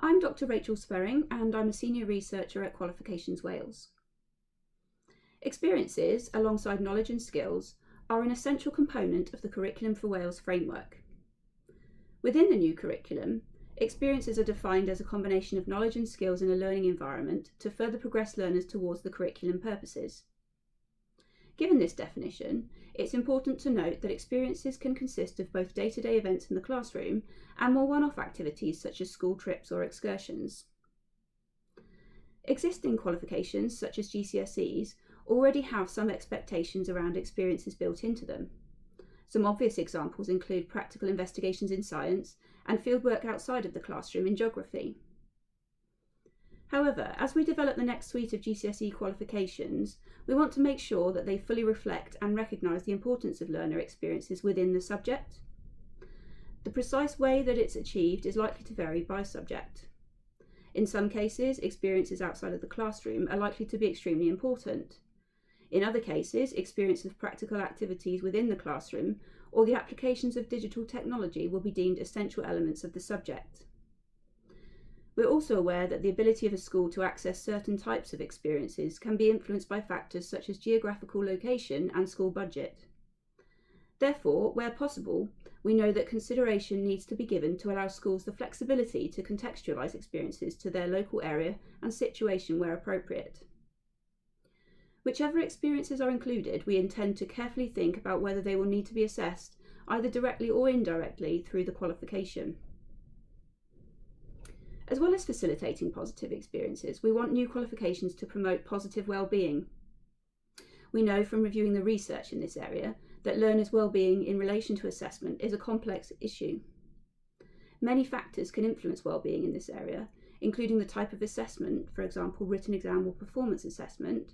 I'm Dr. Rachel Sperring and I'm a senior researcher at Qualifications Wales. Experiences, alongside knowledge and skills, are an essential component of the Curriculum for Wales framework. Within the new curriculum, experiences are defined as a combination of knowledge and skills in a learning environment to further progress learners towards the curriculum purposes. Given this definition, it's important to note that experiences can consist of both day-to-day events in the classroom and more one-off activities such as school trips or excursions. Existing qualifications such as GCSEs already have some expectations around experiences built into them. Some obvious examples include practical investigations in science and fieldwork outside of the classroom in geography. However, as we develop the next suite of GCSE qualifications, we want to make sure that they fully reflect and recognise the importance of learner experiences within the subject. The precise way that it's achieved is likely to vary by subject. In some cases, experiences outside of the classroom are likely to be extremely important. In other cases, experience of practical activities within the classroom or the applications of digital technology will be deemed essential elements of the subject. We're also aware that the ability of a school to access certain types of experiences can be influenced by factors such as geographical location and school budget. Therefore, where possible, we know that consideration needs to be given to allow schools the flexibility to contextualise experiences to their local area and situation where appropriate. Whichever experiences are included, we intend to carefully think about whether they will need to be assessed, either directly or indirectly, through the qualification. As well as facilitating positive experiences, we want new qualifications to promote positive well-being. We know from reviewing the research in this area that learners' well-being in relation to assessment is a complex issue. Many factors can influence well-being in this area, including the type of assessment, for example, written exam or performance assessment,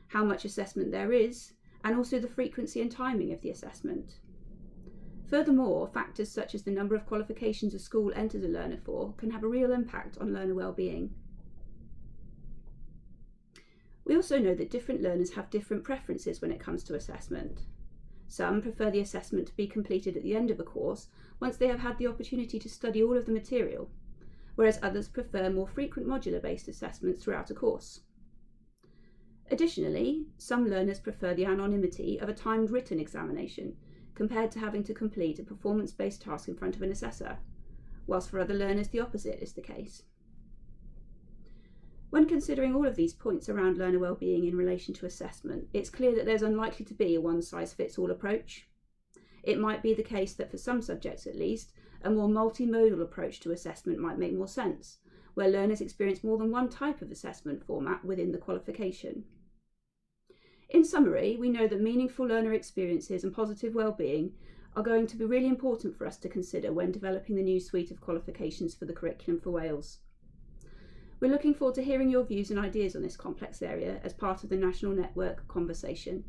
how much assessment there is, and also the frequency and timing of the assessment. Furthermore, factors such as the number of qualifications a school enters a learner for can have a real impact on learner well-being. We also know that different learners have different preferences when it comes to assessment. Some prefer the assessment to be completed at the end of a course once they have had the opportunity to study all of the material, whereas others prefer more frequent modular-based assessments throughout a course. Additionally, some learners prefer the anonymity of a timed written examination compared to having to complete a performance-based task in front of an assessor, whilst for other learners the opposite is the case. When considering all of these points around learner well-being in relation to assessment, it's clear that there's unlikely to be a one-size-fits-all approach. It might be the case that for some subjects at least, a more multimodal approach to assessment might make more sense, where learners experience more than one type of assessment format within the qualification. In summary, we know that meaningful learner experiences and positive well-being are going to be really important for us to consider when developing the new suite of qualifications for the Curriculum for Wales. We're looking forward to hearing your views and ideas on this complex area as part of the National Network conversation.